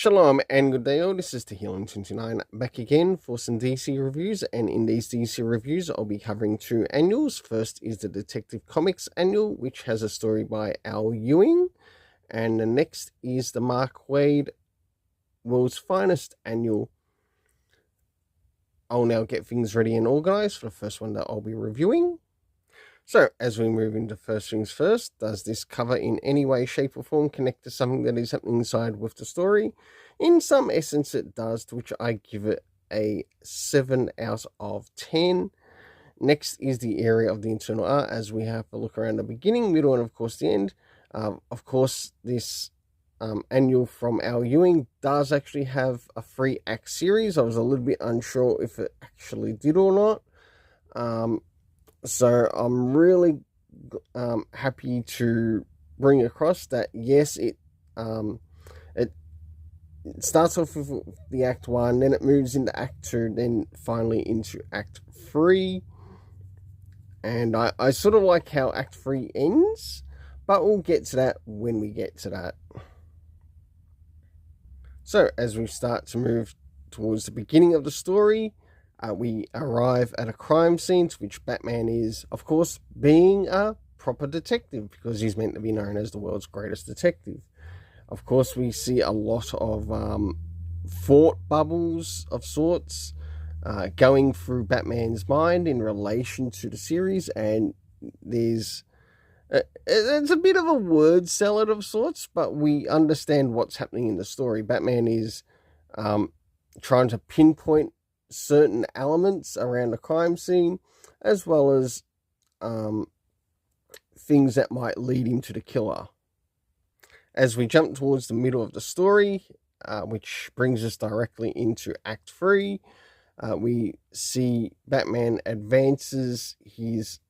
Shalom and good day all, this is Healing29 back again for some DC reviews, and in these DC reviews I'll be covering two annuals. First is the Detective Comics annual, which has a story by Al Ewing, and the next is the Mark Waid World's Finest annual. I'll now get things ready and organised for the first one that I'll be reviewing. So, as we move into first things first, does this cover in any way, shape or form connect to something that is happening inside with the story? In some essence it does, to which I give it a 7 out of 10. Next is the area of the internal art, as we have a look around the beginning, middle and of course the end. Of course, this annual from Al Ewing does actually have a 3-act series. I was a little bit unsure if it actually did or not. So I'm really happy to bring across that, yes, it starts off with the Act 1, then it moves into Act 2, then finally into Act 3. And I sort of like how Act 3 ends, but we'll get to that when we get to that. So as we start to move towards the beginning of the story, we arrive at a crime scene, to which Batman is, of course, being a proper detective, because he's meant to be known as the world's greatest detective. Of course, we see a lot of thought bubbles of sorts going through Batman's mind in relation to the series, and it's a bit of a word salad of sorts, but we understand what's happening in the story. Batman is trying to pinpoint certain elements around the crime scene, as well as things that might lead him to the killer. As we jump towards the middle of the story, which brings us directly into Act 3, we see Batman advances his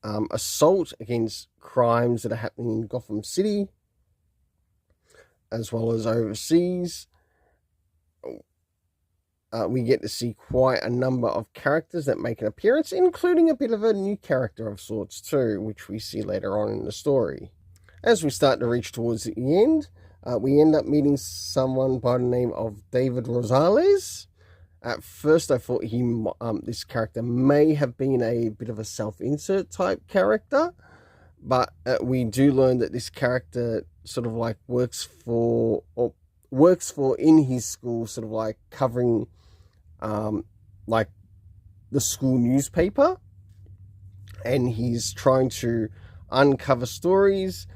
assault against crimes that are happening in Gotham City, as well as overseas. We get to see quite a number of characters that make an appearance, including a bit of a new character of sorts too, which we see later on in the story. As we start to reach towards the end, we end up meeting someone by the name of David Rosales. At first I thought this character may have been a bit of a self-insert type character, but we do learn that this character sort of like works for in his school, sort of like covering like the school newspaper, and he's trying to uncover stories.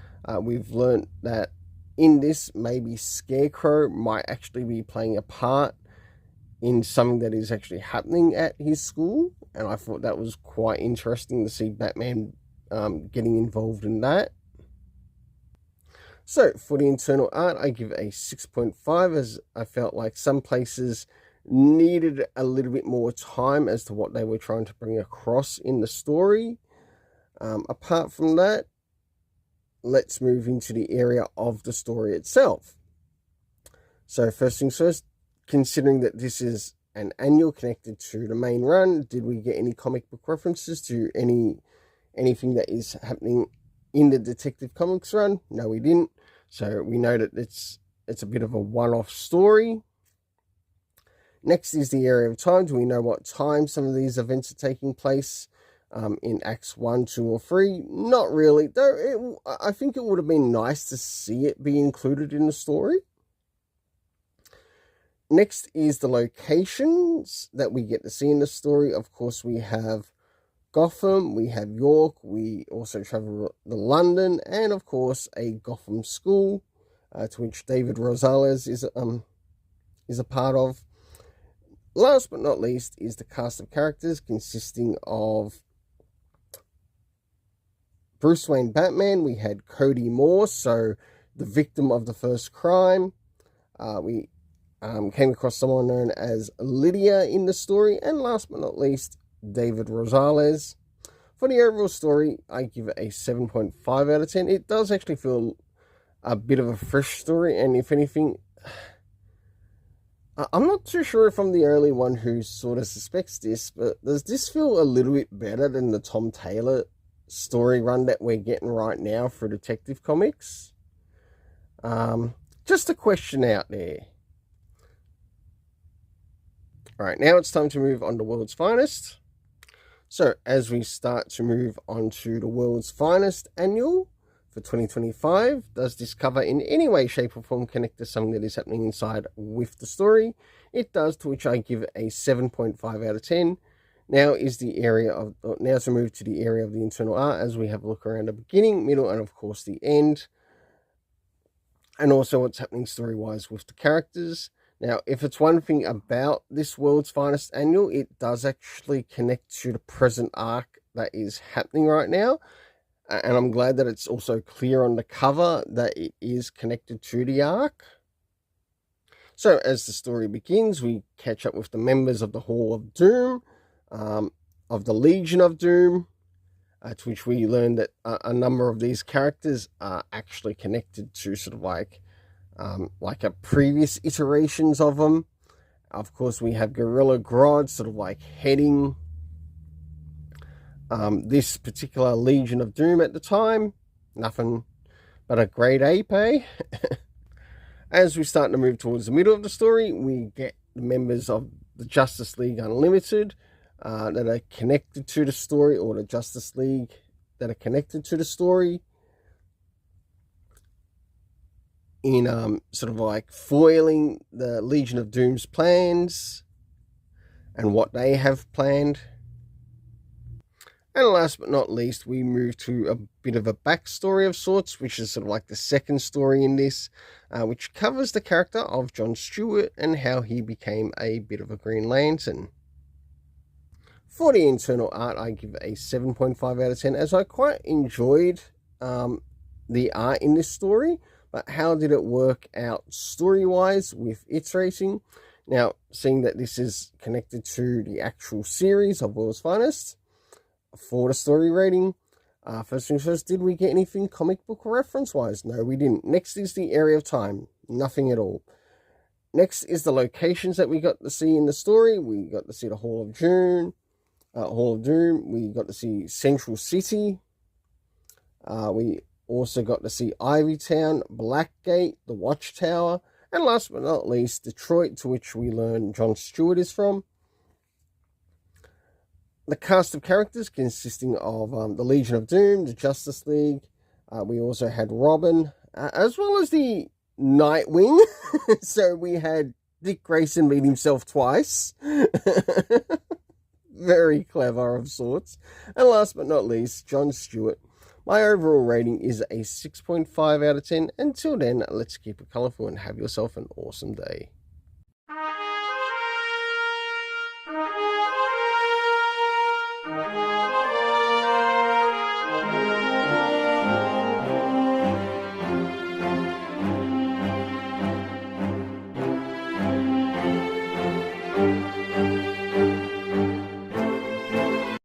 We've learned that in this, maybe Scarecrow might actually be playing a part in something that is actually happening at his school, and I thought that was quite interesting to see Batman getting involved in that. So for the internal art, I give a 6.5, as I felt like some places needed a little bit more time as to what they were trying to bring across in the story. Apart from that, let's move into the area of the story itself. So first things first, considering that this is an annual connected to the main run, did we get any comic book references to anything that is happening in the Detective Comics run? No, we didn't. So we know that it's a bit of a one-off story. Next is the area of time. Do we know what time some of these events are taking place in Acts 1, 2, or 3? Not really. Though I think it would have been nice to see it be included in the story. Next is the locations that we get to see in the story. Of course, we have Gotham, we have York, we also travel to London, and of course a Gotham school, to which David Rosales is a part of. Last but not least is the cast of characters, consisting of Bruce Wayne Batman. We had Cody Moore, so the victim of the first crime. We came across someone known as Lydia in the story, and last but not least, David Rosales. For the overall story, I give it a 7.5 out of 10. It does actually feel a bit of a fresh story, and if anything, I'm not too sure if I'm the only one who sort of suspects this, but does this feel a little bit better than the Tom Taylor story run that we're getting right now for Detective Comics? Just a question out there. All right, now it's time to move on to World's Finest. So as we start to move on to the World's Finest Annual for 2025, does this cover in any way, shape or form connect to something that is happening inside with the story? It does, to which I give a 7.5 out of 10. Now to move to the area of the internal art as we have a look around the beginning, middle, and of course the end. And also what's happening story-wise with the characters. Now, if it's one thing about this World's Finest Annual, it does actually connect to the present arc that is happening right now. And I'm glad that it's also clear on the cover that it is connected to the arc. So as the story begins, we catch up with the members of the Hall of Doom, of the Legion of Doom, to which we learn that a number of these characters are actually connected to sort of like a previous iterations of them. Of course, we have Gorilla Grodd sort of like heading this particular Legion of Doom at the time. Nothing but a great ape, eh? As we start to move towards the middle of the story, we get the members of the Justice League Unlimited that are connected to the story, or the Justice League that are connected to the story, in sort of like foiling the Legion of Doom's plans and what they have planned. And last but not least, we move to a bit of a backstory of sorts, which is sort of like the second story in this, which covers the character of John Stewart and how he became a bit of a Green Lantern. For the internal art, I give a 7.5 out of 10, as I quite enjoyed the art in this story, but how did it work out story-wise with iterating? Now, seeing that this is connected to the actual series of World's Finest, for the story rating, first things first, did we get anything comic book reference-wise? No, we didn't. Next is the area of time. Nothing at all. Next is the locations that we got to see in the story. We got to see the Hall of Doom. We got to see Central City. We also got to see Ivytown, Blackgate, the Watchtower, and last but not least, Detroit, to which we learn John Stewart is from. The cast of characters consisting of the Legion of Doom, the Justice League. We also had Robin, as well as the Nightwing. So we had Dick Grayson meet himself twice. Very clever of sorts. And last but not least, John Stewart. My overall rating is a 6.5 out of 10. Until then, let's keep it colourful and have yourself an awesome day.